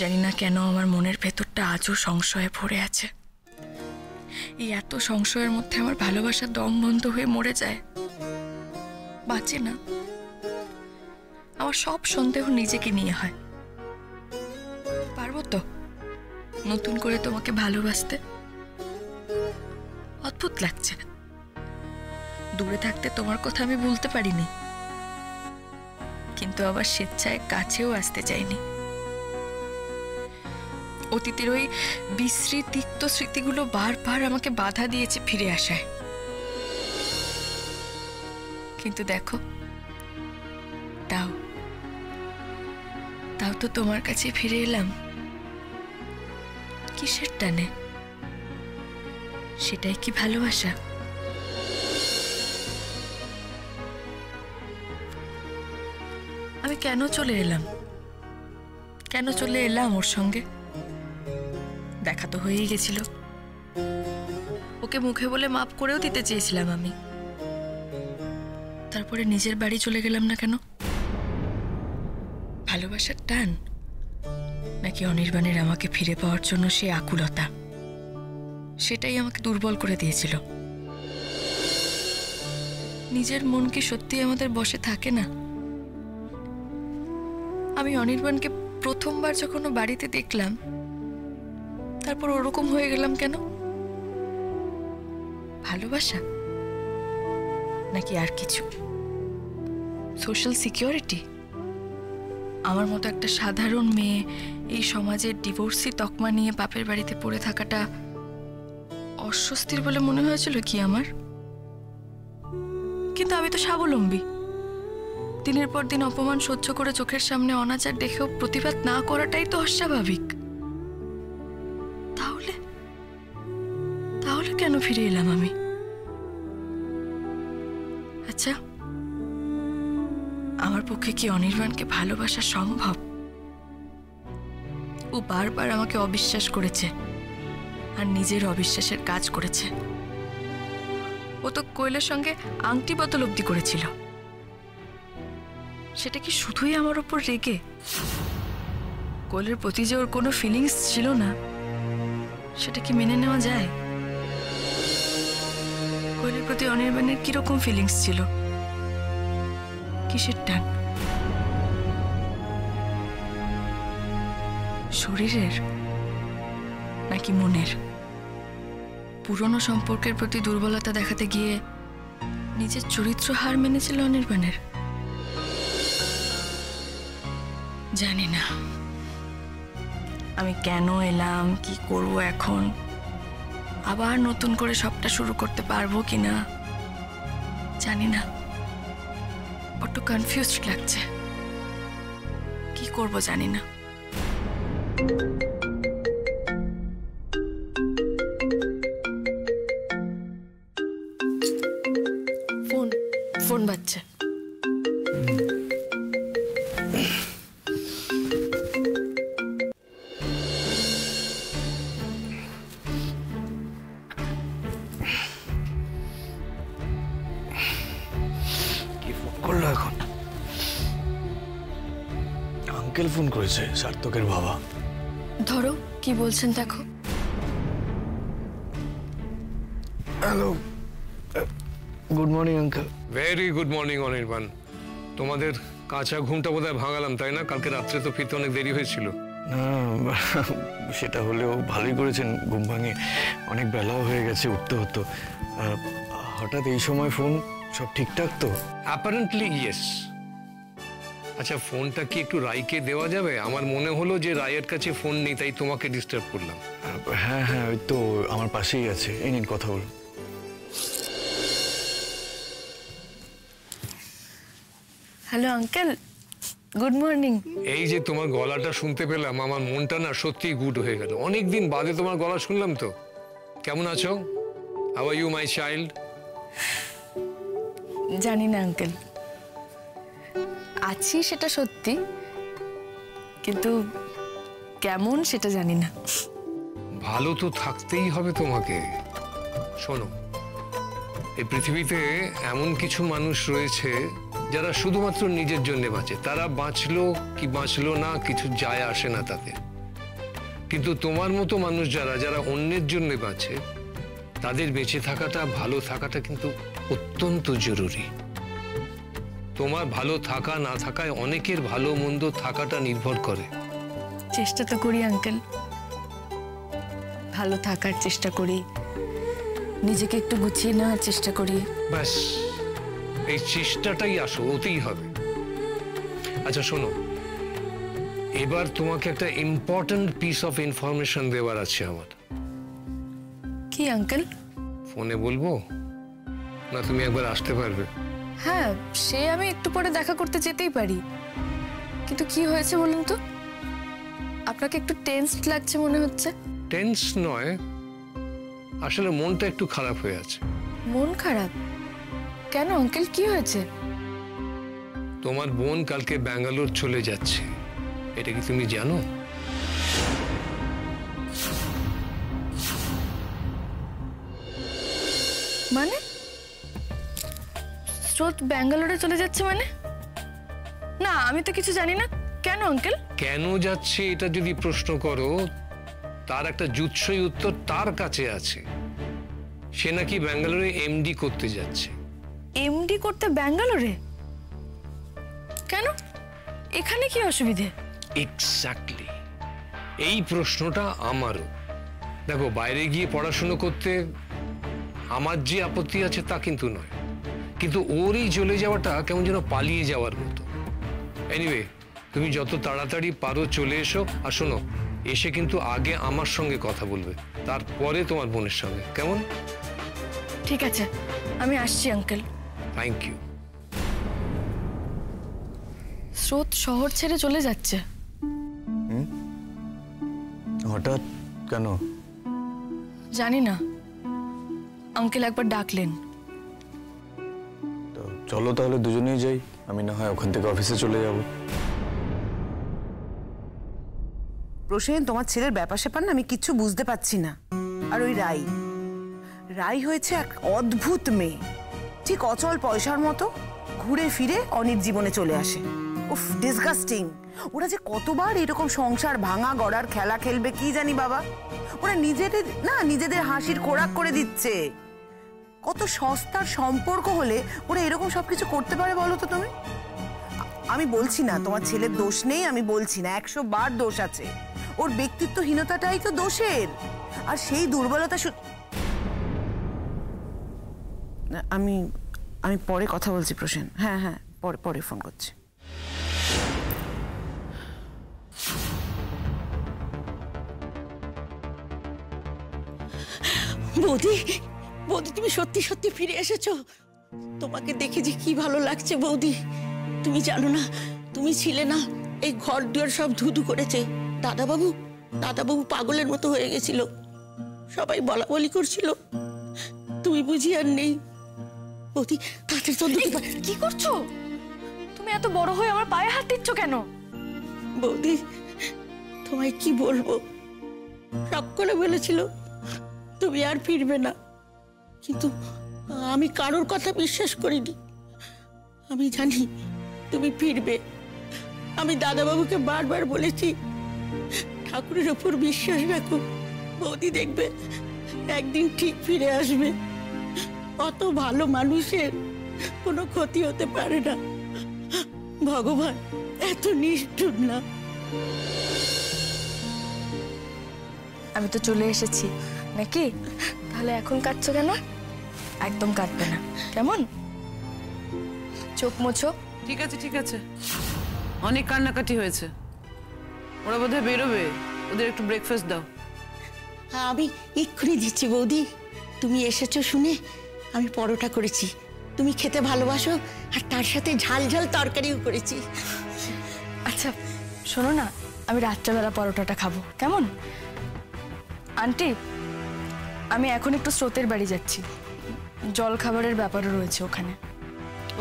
জানি না কেন আমার মনের ভেতরটা আজও সংশয়ে ভরে আছে। এই এত সংশয়ের মধ্যে আমার ভালোবাসা দম বন্ধ হয়ে মরে যায়, বাঁচে না। আমার সব সন্দেহ নিজেকে নিয়ে হয়। পারবো তো নতুন করে তোমাকে ভালোবাসতে? অদ্ভুত লাগছে। দূরে থাকতে তোমার কথা আমি ভুলতে পারিনি, কিন্তু আবার স্বেচ্ছায় কাছেও আসতে চাইনি। অতীতের ওই বিশ্রী তিক্ত স্মৃতিগুলো বারবার আমাকে বাধা দিয়েছে ফিরে আসায়। কিন্তু দেখো, তাও তো তোমার কাছে ফিরে এলাম। কিসের টানে? সেটাই কি ভালোবাসা? আমি কেন চলে এলাম ওর সঙ্গে? দেখা তো হয়েই গেছিল। ওকে মুখে বলে মাপ করেও দিতে চেয়েছিলাম আমি। তারপরে নিজের বাড়ি চলে গেলাম না কেন? ভালোবাসার টান, নাকি অনির্বাণের আমাকে ফিরে পাওয়ার জন্য সে আকুলতা? সেটাই আমাকে দুর্বল করে দিয়েছিল। নিজের মন কি সত্যি আমাদের বশে থাকে না? আমি অনির্বাণকে প্রথমবার যখন বাড়িতে দেখলাম, তারপর ওরকম হয়ে গেলাম কেন? ভালোবাসা নাকি আর কিছু? Social security? আমার মতো একটা সাধারণ মেয়ে এই সমাজের ডিভোর্সি তকমা নিয়ে বাপের বাড়িতে পড়ে থাকাটা অস্বস্তির বলে মনে হয়েছিল কি আমার? কিন্তু আমি তো স্বাবলম্বী। দিনের পর দিন অপমান সহ্য করে চোখের সামনে অনাচার দেখেও প্রতিবাদ না করাটাই তো অস্বাভাবিক। তাহলে কেন ফিরে এলাম আমি? আচ্ছা, আমার পক্ষে কি অনির্বাণকে ভালোবাসা সম্ভব? ও বারবার আমাকে অবিশ্বাস করেছে, আর নিজের অবিশ্বাসের কাজ করেছে। ও তো কোয়েলের সঙ্গে আংটি বদল অব্দি করেছিল। সেটা কি শুধুই আমার উপর রেগে? কোয়েলের প্রতি যে ওর কোনো ফিলিংস ছিল না, সেটা কি মেনে নেওয়া যায়? কোয়েলের প্রতি অনির্বাণের কিরকম ফিলিংস ছিল? কিসের টান? শরীরের নাকি মনের? পুরনো সম্পর্কের প্রতি দুর্বলতা দেখাতে গিয়ে নিজের চরিত্র হার মেনেছিল অনির্বাণের? জানি না আমি কেন এলাম, কি করব এখন, আবার নতুন করে সবটা শুরু করতে পারবো কিনা জানি না। বড্ড কনফিউজড লাগছে, কি করব জানি না। ফোন বাজছে। করলো এখন? আঙ্কেল ফোন করেছে, সার্থকের বাবা। ধরো কি বলছেন দেখো। Hello, good morning uncle. Very good morning Anirban. তোমাদের কাঁচা ঘুমটা বোধহয় ভাঙালাম, তাই না? কালকে রাত্রে তো ফিরতে অনেক দেরি হয়েছিল। না, সেটা হলেও ভালোই করেছেন, ঘুম ভাঙে। অনেক বেলাও হয়ে গেছে, উঠতে হতো। হঠাৎ এই সময় ফোন, সব ঠিকঠাক তো? Apparently yes. আচ্ছা, ফোনটা কি একটু রায়কে দেওয়া যাবে? আমার মনে হলো যে রায়ের কাছে ফোন নেই, তাই তোমাকে ডিস্টার্ব করলাম। হ্যাঁ হ্যাঁ, ওই তো আমার পাশেই আছে, এই নিন কথা বলুন। Hello uncle, good morning. এই যে তোমার গলাটা শুনতে পেলাম, আমার মনটা না সত্যি গুড হয়ে গেল। অনেকদিন বাদে তোমার গলা শুনলাম তো। কেমন আছো? How are you my child? জানি না আঙ্কেল, আছি সেটা সত্যি, কিন্তু কেমন সেটা জানি না। ভালো তো থাকতেই হবে তোমাকে। শোনো, এই পৃথিবীতে এমন কিছু মানুষ রয়েছে যারা শুধুমাত্র নিজের জন্য বাঁচে। তারা বাঁচলো কি বাঁচলো না কিছু যায় আসে না তাতে। কিন্তু তোমার মতো মানুষ যারা যারা অন্যের জন্য বাঁচে, তাদের বেঁচে থাকাটা, ভালো থাকাটা কিন্তু অত্যন্ত জরুরি। তোমার ভালো থাকা না থাকায় অনেকের ভালো মন্দ থাকাটা নির্ভর করে। চেষ্টা তো করি আঙ্কেল, ভালো থাকার চেষ্টা করি, নিজেকে একটু গুছিয়ে নেওয়ার চেষ্টা করি। ব্যাস, এই চেষ্টাটাই আসো, ওতেই হবে। আচ্ছা শোনো, এবার তোমাকে একটা ইম্পর্ট্যান্ট পিস অফ ইনফরমেশন দেওয়ার আছে আমার। কি আঙ্কেল? ফোনে বলবো না তুমি একবার আসতে পারবে? হ্যাঁ, সে আমি একটু পরে দেখা করতে যেতেই পারি, কিন্তু কি হয়েছে বলুন তো? আপনাকে একটু টেনসড লাগছে মনে হচ্ছে। টেন্স নয়, আসলে মনটা একটু খারাপ হয়ে আছে। মন খারাপ কেন আঙ্কেল, কি হয়েছে? তোমার বোন কালকে ব্যাঙ্গালোর চলে যাচ্ছে, এটা কি তুমি জানো? মানে স্রোত ব্যাঙ্গালোরে চলে যাচ্ছে মানে? না, আমি তো কিছু জানি না। কেন আঙ্কেল? কেন যাচ্ছে এটা যদি প্রশ্ন করো, তার একটা জুৎসই উত্তর তার কাছে আছে। সে নাকি ব্যাঙ্গালোরে এমডি করতে যাচ্ছে। এমডি করতে ব্যাঙ্গালোরে? কেন, এখানে কি অসুবিধে? এক্স্যাক্টলি, এই প্রশ্নটা আমারও। দেখো, বাইরে গিয়ে পড়াশুনো করতে আমার যে আপত্তি আছে তা কিন্তু নয়, কিন্তু ওর এই চলে যাওয়াটা কেমন যেন পালিয়ে যাওয়ার মতো। এনিওয়ে, তুমি যত তাড়াতাড়ি পারো চলে এসো। আর শোনো, এসে কিন্তু আগে আমার সঙ্গে কথা বলবে, তারপরে তোমার বোনের সঙ্গে, কেমন? ঠিক আছে, আমি আসছি আঙ্কেল। Thank you. স্রোত শহর ছেড়ে চলে যাচ্ছে। হঠাৎ কেন? জানি না, আঙ্কেল একবার ডাকলেন। তো চলো তাহলে দুজনেই যাই, আমি না হয় ওখান থেকে অফিসে চলে যাব। প্রসেন, তোমার ছেলের ব্যাপার স্যাপার না আমি কিচ্ছু বুঝতে পারছি না। আর ওই রাই হয়েছে এক অদ্ভুত মেয়ে, ঠিক অচল পয়সার মতো ঘুরে ফিরে অনির জীবনে চলে আসে। উফ, ডিসগাস্টিং। ওরা যে কতবার এরকম সংসার ভাঙা গড়ার খেলা খেলবে কি জানি বাবা। ওরা নিজেদের হাসির খোরাক করে দিচ্ছে। কত সস্তার সম্পর্ক হলে ওরা এরকম সবকিছু করতে পারে বলো তো তুমি? আমি বলছি না তোমার ছেলের দোষ নেই, আমি বলছি না, 100 বার দোষ আছে। ওর ব্যক্তিত্বহীনতাটাই তো দোষের। আর সেই দুর্বলতা আমি পরে কথা বলছি প্রসেন। হ্যাঁ হ্যাঁ, পরে ফোন করছি। বৌদি, তুমি সত্যি সত্যি ফিরে এসেছো। তোমাকে দেখে যে কি ভালো লাগছে বৌদি। তুমি জানো না, তুমি ছিলে না, এই ঘর দুয়ার সব ধুধু করেছে। দাদাবাবু পাগলের মতো হয়ে গেছিল, সবাই বলা বলি করছিল। তুমি বুঝি আর নেই। বৌদি, তাড়াতাড়ি তো কি করছো তুমি? এত বড় হয়ে আমার পায়ে হাত দিচ্ছ কেন? বৌদি, তোমায় কি বলবো, সকলে বলেছিল তুমি আর ফিরবে না, কিন্তু আমি কারোর কথা বিশ্বাস করিনি। আমি জানি তুমি ফিরবে। আমি দাদাবাবুকে বারবার বলেছি ঠাকুরের ওপর বিশ্বাস রাখো, বৌদি দেখবে একদিন ঠিক ফিরে আসবে। অত ভালো মানুষের কোনো ক্ষতি হতে পারে না, ভগবান এত নিষ্ঠুর না। আমি তো চলে এসেছি নাকি? তাহলে এখন কাঁদছো কেন? একদম কাঁদবে না, কেমন? চোখ মোছো। ঠিক আছে, অনেক কান্নাকাটি হয়েছে। ওরা বোধহয় বেরোবে, ওদের একটু ব্রেকফাস্ট দাও। আমি এক্ষুনি দিচ্ছি বৌদি। তুমি এসেছো শুনে আমি পরোটা করেছি, তুমি খেতে ভালোবাসো, আর তার সাথে ঝাল ঝাল তরকারিও করেছি। আচ্ছা শোনো না, আমি রাত্রেবেলা পরোটাটা খাবো, কেমন? আন্টি, আমি এখন একটু স্রোতের বাড়ি যাচ্ছি, জল খাবারের ব্যাপারও রয়েছে ওখানে।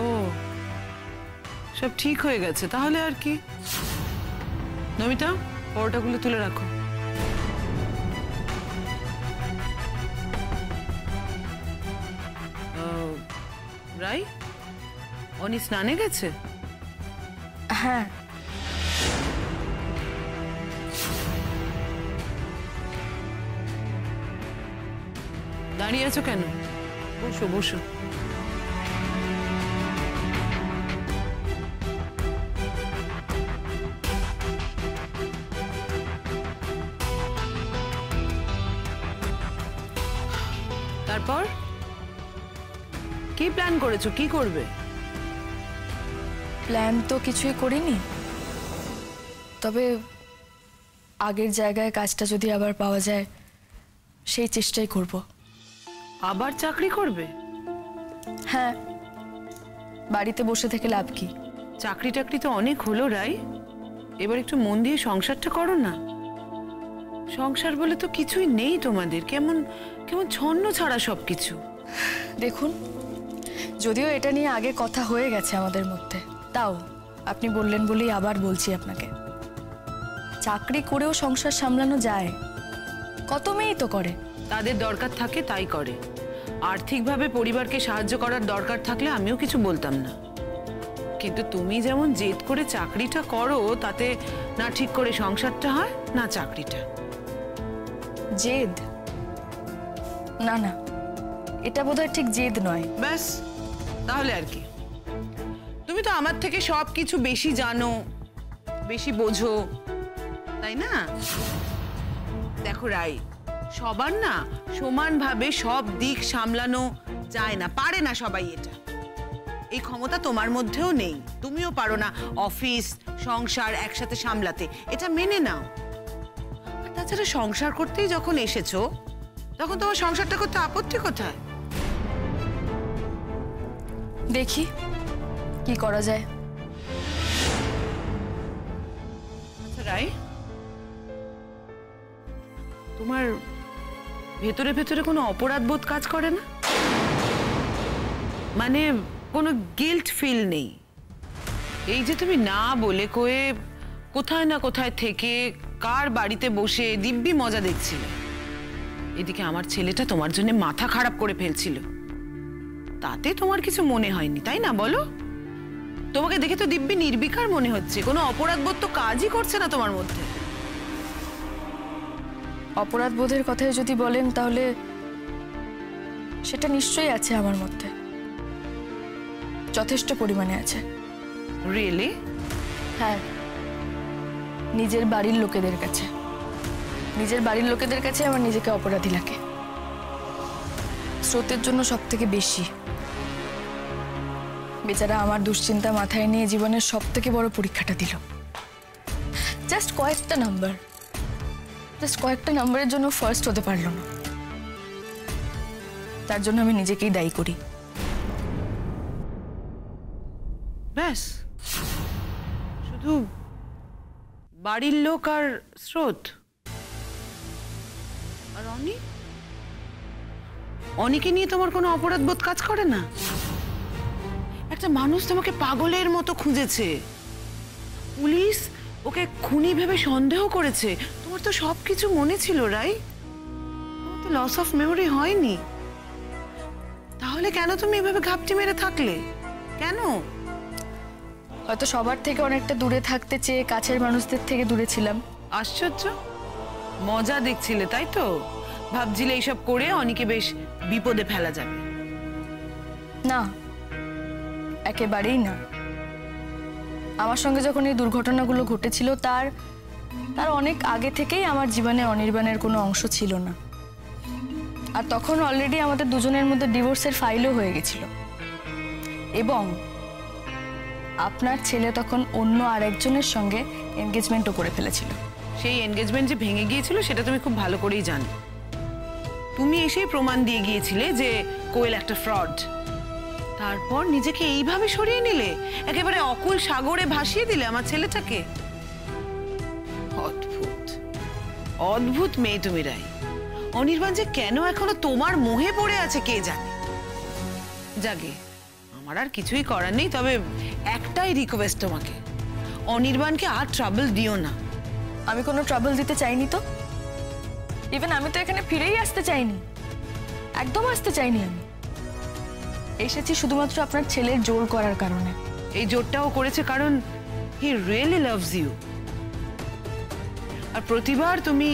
ও, সব ঠিক হয়ে গেছে তাহলে আর কি। নমিতা, পরোটাগুলো তুলে রাখো। রাই, অনি স্নানে গেছে? হ্যাঁ। দাঁড়িয়ে আছো কেন? বসো বসো। তারপর কি প্ল্যান করেছো, কি করবে? প্ল্যান তো কিছুই করিনি, তবে আগের জায়গায় কাজটা যদি আবার পাওয়া যায় সেই চেষ্টাই করব। আবার চাকরি করবে? হ্যাঁ, বাড়িতে বসে থেকে লাভ কি? চাকরি টাকরি তো অনেক হলো রাই, এবার একটু মন দিয়ে সংসারটা করো না। সংসার বলে তো কিছুই নেই তোমাদের, কেমন কেমন ছন্ন ছাড়া সবকিছু। দেখুন, যদিও এটা নিয়ে আগে কথা হয়ে গেছে আমাদের মধ্যে, তাও আপনি বললেন বলেই আবার বলছি আপনাকে, চাকরি করেও সংসার সামলানো যায়। কত মেয়েই তো করে। তাদের দরকার থাকে তাই করে, আর্থিকভাবে পরিবারকে সাহায্য করার দরকার থাকলে আমিও কিছু বলতাম না, কিন্তু তুমি যেমন জেদ করে চাকরিটা করো, তাতে না ঠিক করে সংসারটা হয় না চাকরিটা। জেদ? না না, এটা বোধহয় ঠিক জেদ নয়। ব্যাস, তাহলে আর কি? তুমি তো আমার থেকে সব কিছু বেশি জানো, বেশি বোঝো, তাই না? দেখো রাই, সবার না সমানভাবে সব দিক সামলানো যায় না, পারে না সবাই। এটা এই ক্ষমতা তোমার মধ্যেও নেই, তুমিও পারো না অফিস সংসার একসাথে সামলাতে, এটা মেনে নাও। আর তাছাড়া সংসার করতেই যখন এসেছো, তখন তোমার সংসারটা করতে আপত্তি কোথায়? দেখি কি করা যায়। আচ্ছা রাই, তোমার ভেতরে ভেতরে কোনো অপরাধ বোধ কাজ করে না? মানে কোনো গিল্ট ফিল নেই? এই যে তুমি না বলে কয়ে কোথায় না কোথায় থেকে কার বাড়িতে বসে দিব্যি মজা দেখছিলে, এদিকে আমার ছেলেটা তোমার জন্য মাথা খারাপ করে ফেলছিল, তাতে তোমার কিছু মনে হয়নি, তাই না? বলো, তোমাকে দেখে তো দিব্যি নির্বিকার মনে হচ্ছে, কোনো অপরাধ বোধ তো কাজই করছে না তোমার মধ্যে। অপরাধ বোধের কথাই যদি বলেন, তাহলে সেটা নিশ্চয়ই আছে আমার মধ্যে, যথেষ্ট পরিমাণে আছে। রিয়েলি? হ্যাঁ, নিজের বাড়ির লোকেদের কাছে, নিজের বাড়ির লোকেদের কাছে আমার নিজেকে অপরাধী লাগে। স্রোতের জন্য সব থেকে বেশি। বেচারা আমার দুশ্চিন্তা মাথায় নিয়ে জীবনের সব থেকে বড় পরীক্ষাটা দিল। জাস্ট কয়েকটা নাম্বারের জন্য ফার্স্ট হতে পারলো না, তার জন্য আমি নিজেকেই দায়ী করি। ব্যাস, শুধু বাড়ির লোক আর স্রোত? আর অনেকে নিয়ে তোমার কোনো অপরাধ বোধ কাজ করে না? একটা মানুষ তোমাকে পাগলের মতো খুঁজেছে, পুলিশ ওকে খুনি ভেবে সন্দেহ করেছে, তোমার তো সবকিছু মনে ছিল রাই, তোমার তো লস অফ মেমোরি হয়নি, তাহলে কেন তুমি এভাবে ঘাপটি মেরে থাকলে? কেন? হয়তো সবার থেকে অনেকটা দূরে থাকতে চেয়ে কাছের মানুষদের থেকে দূরে ছিলাম। আশ্চর্য, মজা দেখছিলে তাই তো? ভাবছিলে এইসব করে অনেকে বেশ বিপদে ফেলা যাবে। না, একেবারেই না। আমার সঙ্গে যখন এই দুর্ঘটনাগুলো ঘটেছিল, তার অনেক আগে থেকেই আমার জীবনে অনির্বাণের কোনো অংশ ছিল না। আর তখন অলরেডি আমাদের দুজনের মধ্যে ডিভোর্সের ফাইলও হয়ে গেছিল, এবং আপনার ছেলে তখন অন্য আরেকজনের সঙ্গে এনগেজমেন্টও করে ফেলেছিল। সেই এনগেজমেন্ট যে ভেঙে গিয়েছিল সেটা তুমি খুব ভালো করেই জানো। তুমি এসেই প্রমাণ দিয়ে গিয়েছিলে যে কোয়েল একটা ফ্রড। তারপর নিজেকে এইভাবে সরিয়ে নিলে, একেবারে অকুল সাগরে ভাসিয়ে দিলে আমার ছেলেটাকে। অদ্ভুত অদ্ভুত মেয়ে তুমি রাই। অনির্বাণ যে কেন এখনো তোমার মোহে পড়ে আছে কে জানে। জাগে, আমার আর কিছুই করার নেই, তবে একটাই রিকোয়েস্ট তোমাকে, অনির্বাণকে আর ট্রাবল দিও না। আমি কোনো ট্রাবল দিতে চাইনি তো। ইভেন আমি তো এখানে ফিরেই আসতে চাইনি, একদম আসতে চাইনি। আমি এসেছি শুধুমাত্র আপনার ছেলের জোর করার কারণে। এই জোরটাও করেছে কারণ হি রিয়েলি লাভস ইউ। আর প্রতিবার তুমি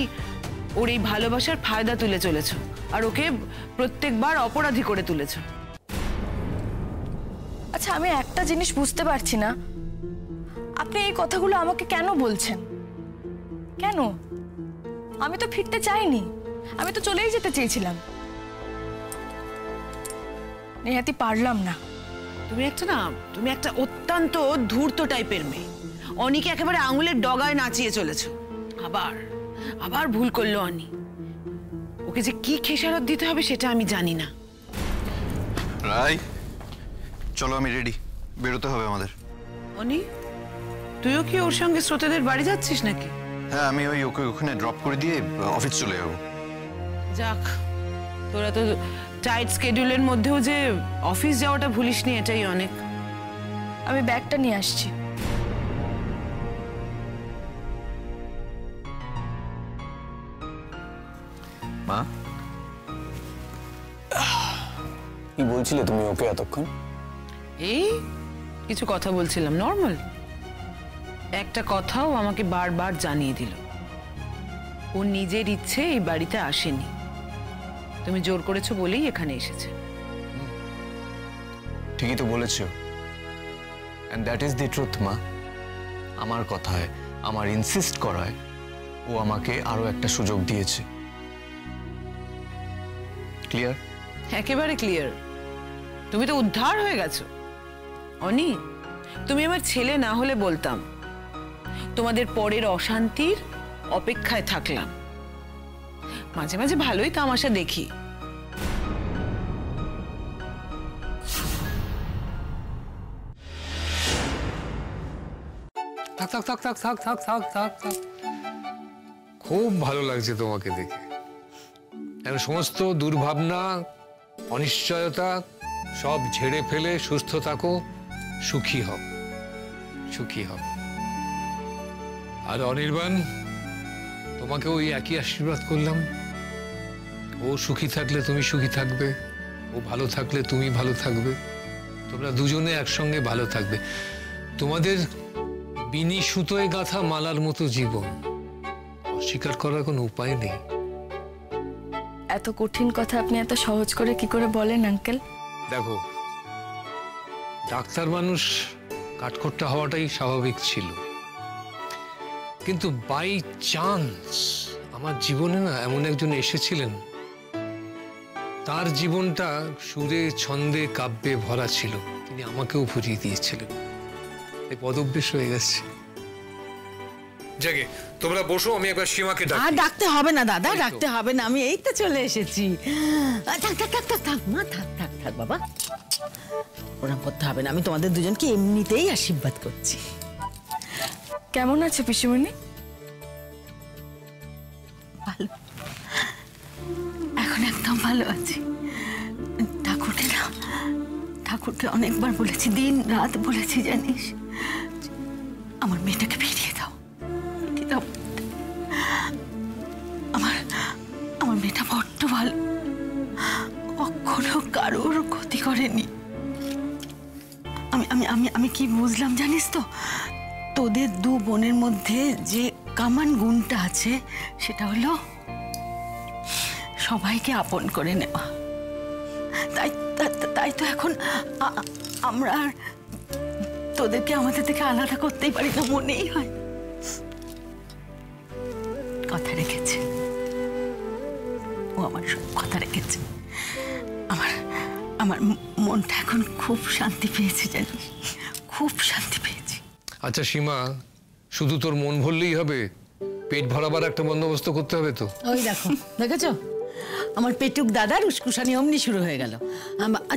ওর এই ভালোবাসার ফায়দা তুলে চলেছো আর ওকে প্রত্যেকবার অপরাধী করে তুলেছো। আচ্ছা, আমি একটা জিনিস বুঝতে পারছি না, আপনি এই কথাগুলো আমাকে কেন বলছেন? কেন? আমি তো ফিরতে চাইনি, আমি তো চলেই যেতে চেয়েছিলাম। নেহাতি পারলাম না। তুমি একটা অত্যন্ত ধূর্ত টাইপের মেয়ে। অনিকে একেবারে আঙুলের ডগায় নাচিয়ে চলেছো। আবার ভুল করলো অনি। ওকে যে কি খেসারত দিতে হবে সেটা আমি জানি না। রাই, চলো আমি রেডি, বেরোতে হবে আমাদের। অনি, তুইও কি ওর সঙ্গে শ্রোতাদের বাড়ি যাচ্ছিস নাকি? হ্যাঁ, আমি ওকে ওখানে ড্রপ করে দিয়ে অফিস চলে যাবো। যাক, তোরা তো টাইট স্কেডিউলের মধ্যেও যে অফিস যাওয়াটা ভুলিসনি, এটাই অনেক। আমি ব্যাগটা নিয়ে আসছি। মা, কি বলছিলে তুমি ওকে এতক্ষণ? এই কিছু কথা বলছিলাম, নর্মাল। একটা কথাও আমাকে বারবার জানিয়ে দিল, ও নিজের ইচ্ছে এই বাড়িতে আসেনি, তুমি জোর করেছো বলেই এখানে এসেছে। ঠিকই তো বলেছো, and that is the truth মা। আমার কথায়, আমার ইনসিস্ট করায় ও আমাকে আরো একটা সুযোগ দিয়েছে। ক্লিয়ার? একেবারে ক্লিয়ার। তুমি তো উদ্ধার হয়ে গেছো। অনি, তুমি আমার ছেলে না হলে বলতাম, তোমাদের পরের অশান্তির অপেক্ষায় থাকলাম। মাঝে মাঝে ভালোই তামাশা দেখি। থাক থাক থাক থাক থাক থাক থাক থাক থাক। খুব ভালো লাগছে তোমাকে দেখে। এখন সমস্ত দুর্ভাবনা, অনিশ্চয়তা সব ঝেড়ে ফেলে সুস্থ থাকো, সুখী হও, সুখী হও। আর অনির্বাণ, তোমাকে ওই একই আশীর্বাদ করলাম। ও সুখী থাকলে তুমি সুখী থাকবে, ও ভালো থাকলে তুমি ভালো থাকবে, তোমরা দুজনে একসঙ্গে ভালো থাকবে। তোমাদের বিনি সুতোয় গাঁথা মালার মতো জীবন, অস্বীকার করার কোনো উপায় নেই। এত কঠিন কথা আপনি এত সহজ করে কি করে বলেন আঙ্কেল? দেখো, ডাক্তার মানুষ কাঠখোট্টা হওয়াটাই স্বাভাবিক ছিল, কিন্তু বাই চান্স আমার জীবনে না এমন একজন এসেছিলেন, তার জীবনটা সুরে ছন্দে কাব্যে ভরা ছিল। তিনি আমাকেও ভরিয়ে দিয়েছিলেন, এই পদভ্যাস হয়ে গেছে। জাগে, তোমরা বসো, আমি একবার সীমাকে ডাকি। আর ডাকতে হবে না দাদা, ডাকতে হবে না, আমি এই তো চলে এসেছি। থাক থাক থাক থাক থাক মা, থাক থাক থাক বাবা, প্রণাম করতে হবে না, আমি তোমাদের দুজনকে এমনিতেই আশীর্বাদ করছি। কেমন আছে পিসিমণি? ভালো, এখন একদম ভালো আছি। ঠাকুরকে অনেকবার বলেছি, দিন রাত বলেছি, জানিস, আমার মেয়েটাকে ফিরিয়ে দাও, ফিরিয়ে দাও। আমার মেয়েটা বড্ড ভালো, কখনো কারোর ক্ষতি করেনি। আমি আমি আমি আমি কি বুঝলাম জানিস তো, তোদের দু বোনের মধ্যে যে কামান গুণটা আছে সেটা হলো সবাইকে আপন করে নেওয়া। তাই তো এখন আমরা আর তোদেরকে আমাদের থেকে আলাদা করতেই পারি না, মনেই হয়। কথা রেখেছে ও, আমার সব কথা রেখেছে। আমার মনটা এখন খুব শান্তি পেয়েছে, জানিস, খুব শান্তি পেয়েছি। আচ্ছা সীমা, শুধু তোর মন ভরলেই হবে? পেট ভরাবার একটা বন্দোবস্ত করতে হবে তো। ওই দেখো, দেখেছো, আমার পেটুক দাদার উস্কুসানি অমনি শুরু হয়ে গেল।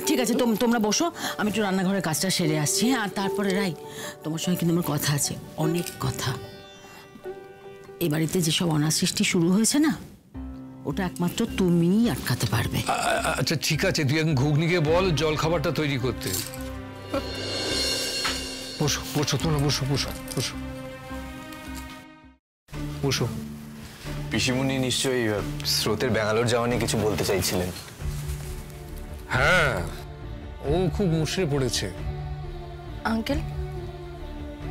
ঠিক আছে, তোমরা বসো, আমি একটু রান্নাঘরের কাজটা সেরে আসছি। আর তারপরে রাই, তোমার সঙ্গে কিন্তু আমার কথা আছে, অনেক কথা। এই বাড়িতে যেসব অনাসৃষ্টি শুরু হয়েছে না, ওটা একমাত্র তুমিই আটকাতে পারবে। আচ্ছা ঠিক আছে, তুই এখন ঘুগনিকে বল জল খাবারটা তৈরি করতে। বসো বসো, তোমরা বসো বসো বসো বসো। পিসিমণি নিশ্চয়ই স্রোতের ব্যাঙ্গালোর যাওয়া নিয়ে কিছু বলতে চাইছিলেন। হ্যাঁ, ও খুব মুষড়ে পড়েছে। আঙ্কেল,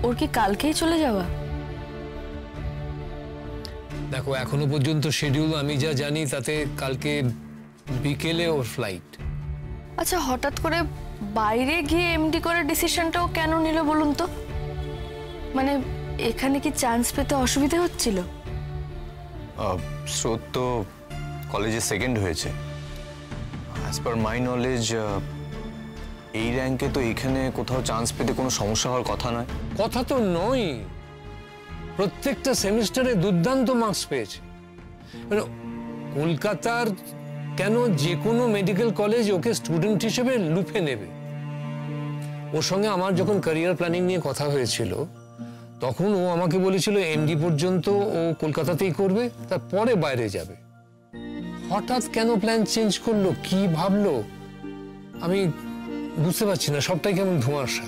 ওর কি কালকেই চলে যাওয়া? দেখো এখনো পর্যন্ত শিডিউল আমি যা জানি তাতে কালকে বিকেলে ওর ফ্লাইট। আচ্ছা, হঠাৎ করে বাইরে গিয়ে এমডি করার ডিসিশনটাও কেন নিল বলুন তো? মানে এখানে কি চান্স পেতে অসুবিধা হচ্ছিল? স্রোত তো কলেজে সেকেন্ড হয়েছে। অ্যাজ পার মাই নলেজ এই র্যাঙ্কে তো এখানে কোথাও চান্স পেতে কোনো সমস্যা হওয়ার কথা নয়। কথা তো নয়, প্রত্যেকটা সেমিস্টারে দুর্দান্ত মার্কস পেয়েছে। মানে কলকাতার কেন যে কোনো মেডিকেল কলেজ ওকে স্টুডেন্ট হিসেবে লুফে নেবে। ওর সঙ্গে আমার যখন ক্যারিয়ার প্ল্যানিং নিয়ে কথা হয়েছিল তখন ও আমাকে বলেছিল এমডি পর্যন্ত ও কলকাতাতেই করবে, তারপরে বাইরে যাবে। হঠাৎ কেন প্ল্যান চেঞ্জ করলো, কি ভাবলো আমি বুঝতে পারছি না, সবটাই কেমন ধোঁয়াশা।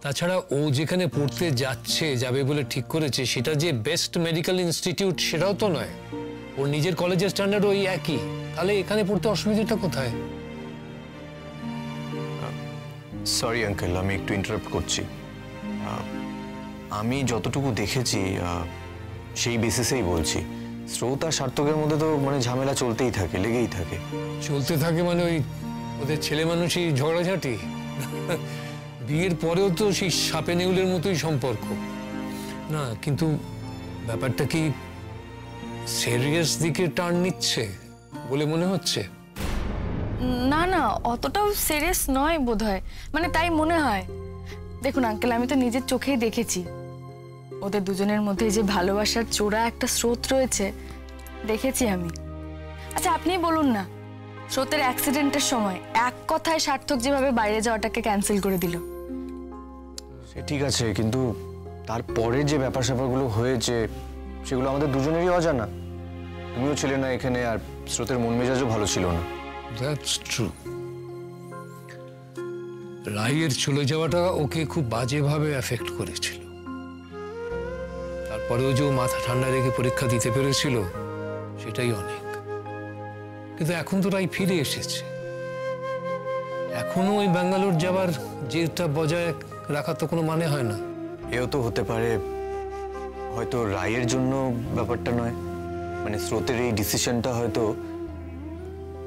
তাছাড়া ও যেখানে পড়তে যাবে বলে ঠিক করেছে সেটা যে বেস্ট মেডিকেল ইনস্টিটিউট সেটাও তো নয়। ওর নিজের কলেজের স্ট্যান্ডার্ড ওই একই, তাহলে এখানে পড়তে অসুবিধাটা কোথায়? সরি আঙ্কেল, আমি একটু ইন্টারাপ্ট করছি। আমি যতটুকু দেখেছি সেই বেসিসেই বলছি। স্রোত আর সার্থকের মধ্যে তো মানে ঝামেলা চলতেই থাকে, লেগেই থাকে। চলতে থাকে মানে ওই ওদের ছেলে মানুষই ঝগড়াঝাঁটি? বিয়ের পরেও তো সেই সাপে নেউলের মতোই সম্পর্ক না? কিন্তু ব্যাপারটা কি সিরিয়াস দিকে টার্ন নিচ্ছে বলে মনে হচ্ছে? না না, অতটাও সিরিয়াস নয় বোধহয়, মানে তাই মনে হয়। দেখুন আঙ্কেল, আমি তো নিজের চোখেই দেখেছি ওদের দুজনের মধ্যে যে ভালোবাসার চোরা একটা স্রোত রয়েছে, দেখেছি আমি। আচ্ছা আপনি বলুন না, স্রোতের অ্যাক্সিডেন্টের সময় এক কথায় সার্থক যেভাবে বাইরে যাওয়াটাকে ক্যান্সেল করে দিল। সে ঠিক আছে, কিন্তু তারপরে যে ব্যাপার স্যাপারগুলো হয়েছে সেগুলো আমাদের দুজনেরই অজানা। তুমিও ছিলে না এখানে, আর স্রোতের মন মেজাজও ভালো ছিল না। That's true. রায়ের চলে যাওয়াটা ওকে খুব বাজেভাবে এফেক্ট করেছিল। তারপরেও যে ও মাথা ঠান্ডা রেখে পরীক্ষা দিতে পেরেছিল সেটাই অনেক। কিন্তু এখন তো রাই ফিরে এসেছে, এখনো ওই ব্যাঙ্গালোর যাবার জেদটা বজায় রাখার তো কোনো মানে হয় না। এও তো হতে পারে হয়তো রায়ের জন্য ব্যাপারটা নয়, মানে স্রোতের এই ডিসিশনটা হয়তো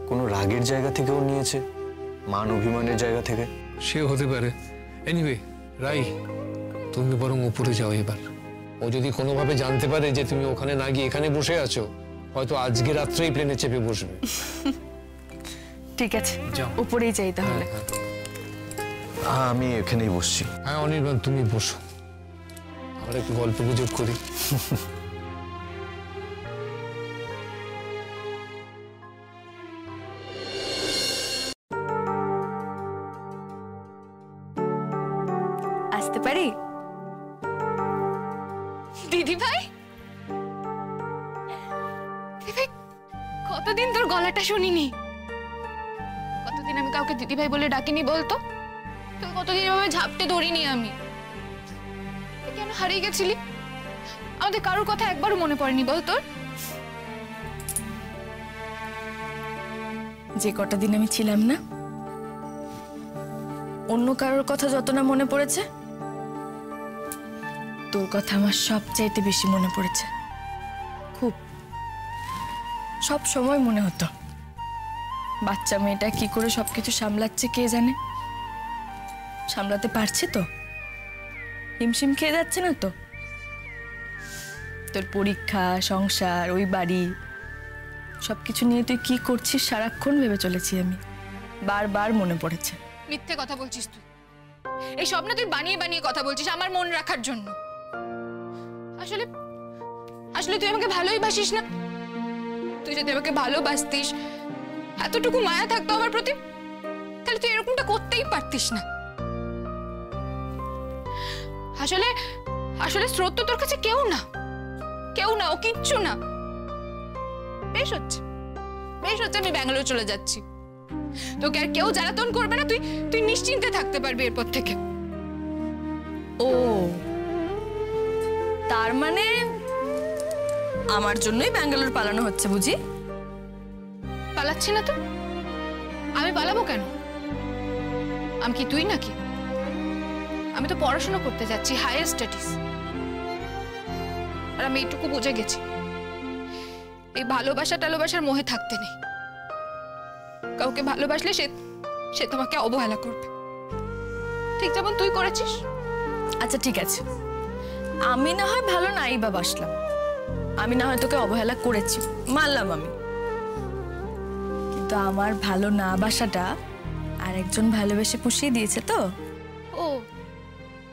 কোনো রাগের জায়গা থেকেও নিয়েছে, মান অভিমানের জায়গা থেকে। সে হতে পারে। এনিওয়ে রাই, তুমি বরং উপরে যাও এবার। ও যদি কোনোভাবে জানতে পারে যে তুমি ওখানে না গিয়ে এখানে বসে আছো, হয়তো আজকে রাত্রেই প্লেনে চেপে বসবে। ঠিক আছে, যাও। উপরেই যাই তাহলে। আমি এখানেই বসছি। হ্যাঁ অনির্বাণ, তুমি বসো, আমরা একটু গল্প গুজব করি। আসতে পারি? দিদি ভাই, কতদিন তোর গলাটা শুনিনি। কতদিন আমি কাউকে দিদি ভাই বলে ডাকিনি বলতো? তুই কতদিন এভাবে ঝাপটে ধরিনি আমি। তুই কেন হারিয়ে গেছিলি? আমাদের কারোর কথা একবারও মনে পড়েনি বল তোর? যে কটা দিন আমি ছিলাম না, অন্য কারোর কথা যত না মনে পড়েছে, তোর কথা আমার সবচাইতে বেশি মনে পড়েছে। খুব, সব সময় মনে হতো বাচ্চা মেয়েটা কি করে সবকিছু সামলাচ্ছে কে জানে। সামলাতে পারছে তো? হিমশিম খেয়ে যাচ্ছে না তো? তোর পরীক্ষা, সংসার, ওই বাড়ি, সবকিছু নিয়ে তুই কি করছিস সারাক্ষণ ভেবে চলেছি আমি। বারবার মনে পড়েছে। মিথ্যে কথা বলছিস তুই। এই সব না তুই বানিয়ে বানিয়ে কথা বলছিস আমার মন রাখার জন্য। আসলে আসলে তুই আমাকে ভালোই বাসিস না। তুই যদি আমাকে ভালোবাসতিস, এতটুকু মায়া থাকতো আমার প্রতি, তাহলে তুই এরকমটা করতেই পারতিস না। আসলে আসলে স্রোত তো তোর কাছে কেউ না, কেউ না, ও কিচ্ছু না। বেশ হচ্ছে, বেশ হচ্ছে, আমি ব্যাঙ্গালোর চলে যাচ্ছি। তোকে আর কেউ জ্বালাতন করবে না, তুই তুই নিশ্চিন্তে থাকতে পারবি এরপর থেকে। ও, তার মানে আমার জন্যই ব্যাঙ্গালোর পালানো হচ্ছে বুঝি? পালাচ্ছি না তো, আমি পালাবো কেন? আমি কি তুই নাকি? আমি তো পড়াশোনা করতে যাচ্ছি, হায়ার স্টাডিজ। আর আমি এইটুকু বুঝে গেছি, এই ভালোবাসার মোহে থাকতে নেই। কাউকে ভালোবাসলে সে তোমাকে অবহেলা করবে, ঠিক যেমন তুই করেছিস। আচ্ছা ঠিক আছে, আমি না হয় ভালো নাই বা বাসলাম, আমি না হয় তোকে অবহেলা করেছি, মানলাম আমি। কিন্তু আমার ভালো না বাসাটা আরেকজন ভালোবেসে পুষিয়ে দিয়েছে তো। ও,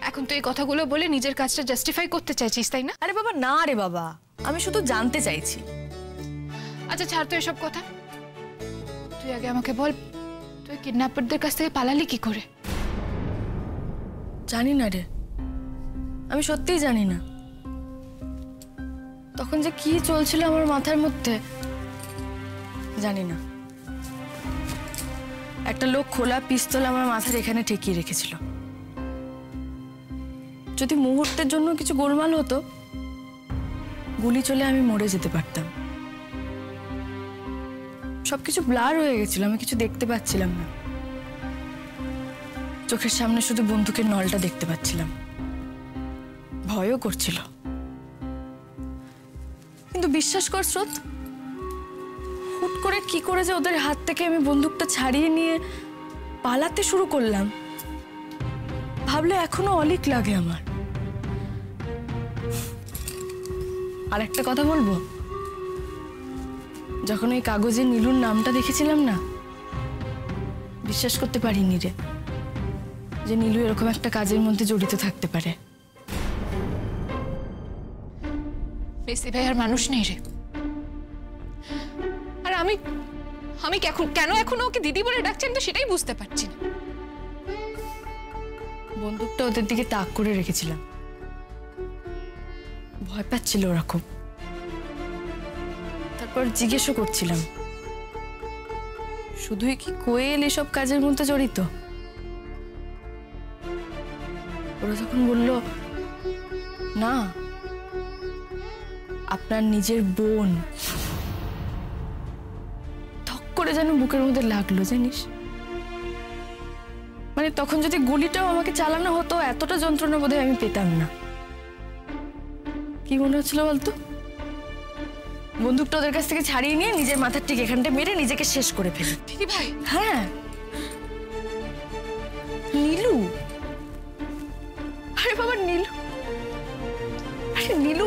এখন তুই এই কথাগুলো বলে নিজের কাজটা জাস্টিফাই করতে চাইছিস, তাই না? আরে বাবা না রে বাবা, আমি শুধু জানতে চাইছি। আচ্ছা ছাড় তো এসব কথা, তুই আগে আমাকে বল, তুই কিডন্যাপারদের কাছ থেকে পালালি কি করে? জানি না রে, আমি সত্যিই জানি না। তখন যে কি চলছিল আমার মাথার মধ্যে জানি না। একটা লোক খোলা পিস্তল আমার মাথার এখানে ঠেকিয়ে রেখেছিল। যদি মুহূর্তের জন্য কিছু গোলমাল হতো, গুলি চলে আমি মরে যেতে পারতাম। সবকিছু ব্লার হয়ে গেছিল, আমি কিছু দেখতে পাচ্ছিলাম না। চোখের সামনে শুধু বন্দুকের নলটা দেখতে পাচ্ছিলাম, ভয়ও করছিল। কিন্তু বিশ্বাস কর স্রোত, হুট করে কি করে যে ওদের হাত থেকে আমি বন্দুকটা ছাড়িয়ে নিয়ে পালাতে শুরু করলাম, ভাবলে এখনো অলিক লাগে আমার। আর একটা কথা বলবো, যখন ওই কাগজে নীলুর নামটা দেখেছিলাম না, বিশ্বাস করতে পারিনি রে যে নীলু এরকম একটা কাজের মধ্যে জড়িত থাকতে পারে। মেসি ভাই আর মানুষ নেই রে। আর আমি কেন এখনো ওকে দিদি বলে ডাকছি, আমি তো সেটাই বুঝতে পারছি না। বন্দুকটা ওদের দিকে তাক করে রেখেছিলাম, ভয় পাচ্ছিল ওরকম। তারপর জিজ্ঞেসও করছিলাম, শুধুই কি কোয়েল এসব কাজের মধ্যে জড়িত? ওরা তখন বলল, না, আপনার নিজের বোন। ধক করে যেন বুকের মধ্যে লাগলো জানিস। মানে তখন যদি গুলিটাও আমাকে চালানো হতো, এতটা যন্ত্রণা বোধহয় আমি পেতাম না। কি মনে হচ্ছিল বলতো? বন্দুকটা ওদের কাছ থেকে ছাড়িয়ে নিয়ে নিজের মাথার ঠিক এখানটা মেরে নিজেকে শেষ করে ফেলি। দিদি ভাই? হ্যাঁ, নীলু। আরে বাবা নীলু, আরে নীলু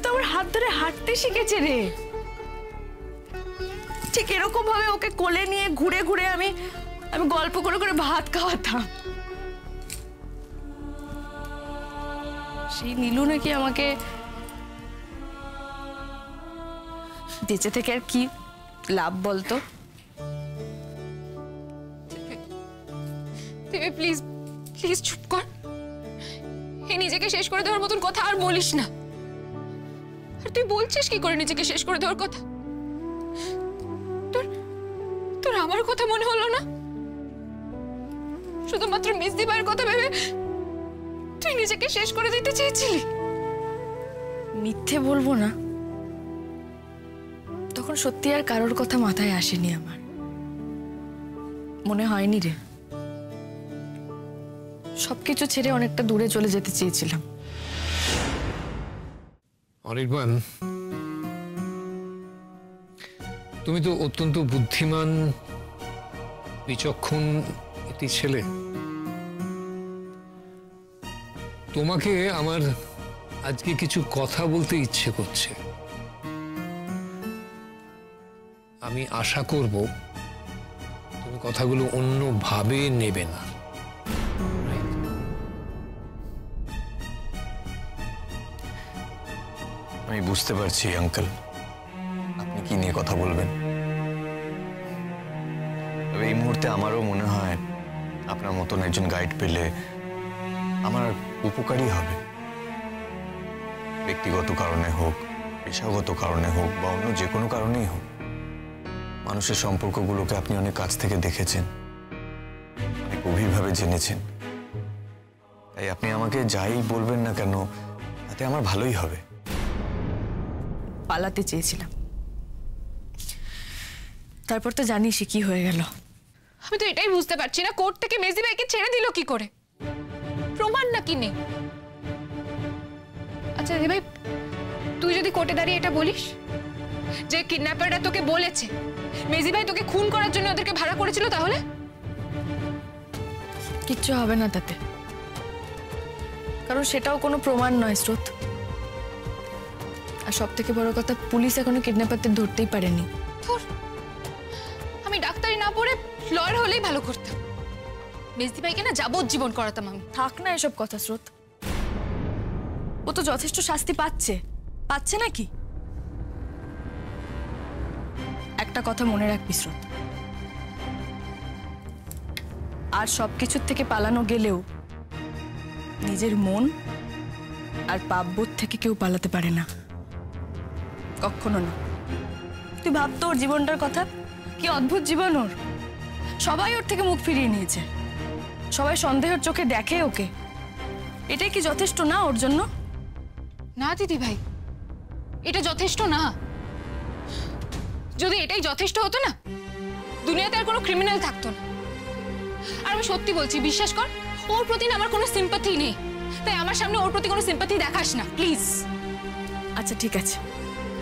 তো আমার হাত ধরে হাঁটতে শিখেছে রে। ঠিক এরকম ভাবে ওকে কোলে নিয়ে ঘুরে ঘুরে আমি গল্প করে করে ভাত খাওয়াতাম। সেই নীলু নাকি আমাকে বেঁচে থেকে আর কি লাভ বলতো? তুই প্লিজ প্লিজ চুপ কর। এই নিজেকে শেষ করে দেওয়ার মতন কথা আর বলিস না। আর তুই বলছিস কি করে নিজেকে শেষ করে দেওয়ার কথা? তোর আমার কথা মনে হলো না? শুধুমাত্র মিস দিবার কথা ভেবে তুই নিজেকে শেষ করে দিতে চেয়েছিলি? মিথ্যে বলবো না, তখন সত্যি আর কারোর কথা মাথায় আসেনি আমার, মনে হয়নি রে। সবকিছু ছেড়ে অনেকটা দূরে চলে যেতে চেয়েছিলাম। অনির্বাণ, তুমি তো অত্যন্ত বুদ্ধিমান, বিচক্ষণ একটি ছেলে। তোমাকে আমার আজকে কিছু কথা বলতে ইচ্ছে করছে। আমি আশা করব তুমি কথাগুলো অন্যভাবে নেবে না। আমি বুঝতে পারছি আঙ্কেল, আপনি কি নিয়ে কথা বলবেন। তবে এই মুহূর্তে আমারও মনে হয় আপনার মতন একজন গাইড পেলে আমার উপকারী হবে। ব্যক্তিগত কারণে হোক, পেশাগত কারণে হোক, বা অন্য যে কোনো কারণেই হোক, মানুষের সম্পর্কগুলোকে আপনি অনেক কাছ থেকে দেখেছেন, অনেক গভীরভাবে জেনেছেন। তাই আপনি আমাকে যাই বলবেন না কেন, তাতে আমার ভালোই হবে। পালাতে চেয়েছিলাম, তারপর তো জানিসই কি হয়ে গেল। আমি তো এটাই বুঝতে পারছি না, কোর্ট থেকে মেজদি ভাইকে ছেড়ে দিল কি করে? প্রমাণ নাকি নেই? আচ্ছা দিদি ভাই, তুই যদি কোর্টে দাঁড়িয়ে এটা বলিস যে কিডন্যাপাররা তোকে বলেছে মেজি ভাই তোকে খুন করার জন্য ওদেরকে ভাড়া করেছিল, তাহলে কিচ্ছু হবে না তাতে, কারণ সেটাও কোনো প্রমাণ নয় স্রোত। আর সব থেকে বড় কথা, পুলিশ এখনো কিডন্যাপারদের ধরতেই পারেনি। ধুর, আমি ডাক্তারি না পড়ে লয়ার হলেই ভালো করতাম। মেজদি ভাইকে না যাবজ্জীবন করাতাম আমি। থাক না এসব কথা স্রোত, ও তো যথেষ্ট শাস্তি পাচ্ছে নাকি? একটা কথা মনে রাখবি স্রোত, আর সবকিছুর থেকে পালানো গেলেও নিজের মন আর পাপবোধ থেকে কেউ পালাতে পারে না, কখনো না। তুই ভাবতো ওর জীবনটার কথা, কি অদ্ভুত জীবন ওর। সবাই ওর থেকে মুখ ফিরিয়ে নিয়েছে, সবাই সন্দেহের চোখে দেখে ওকে। এটাই কি যথেষ্ট না ওর জন্য? না দিদি ভাই, এটা যথেষ্ট না। যদি এটাই যথেষ্ট হতো না, দুনিয়াতে আর কোনো ক্রিমিনাল থাকতো না। আর আমি সত্যি বলছি, বিশ্বাস কর, ওর প্রতি না আমার কোনো সিম্পাথি নেই। তাই আমার সামনে ওর প্রতি কোনো সিম্পাথি দেখাস না প্লিজ। আচ্ছা ঠিক আছে,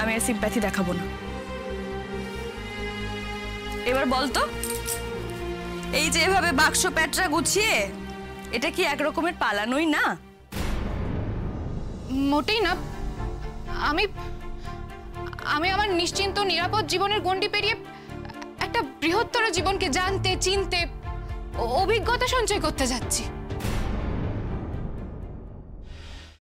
আমি আর সিম্প্যাথি দেখাবো না। এবার বলতো, এই যে এভাবে বাক্স প্যাটরা গুছিয়ে, এটা কি এক রকমের পালানোই না? মোটেই না। আমি আমি আমার নিশ্চিন্ত নিরাপদ জীবনের গণ্ডি পেরিয়ে একটা বৃহত্তর জীবনকে জানতে, চিনতে, অভিজ্ঞতা সঞ্চয় করতে যাচ্ছি।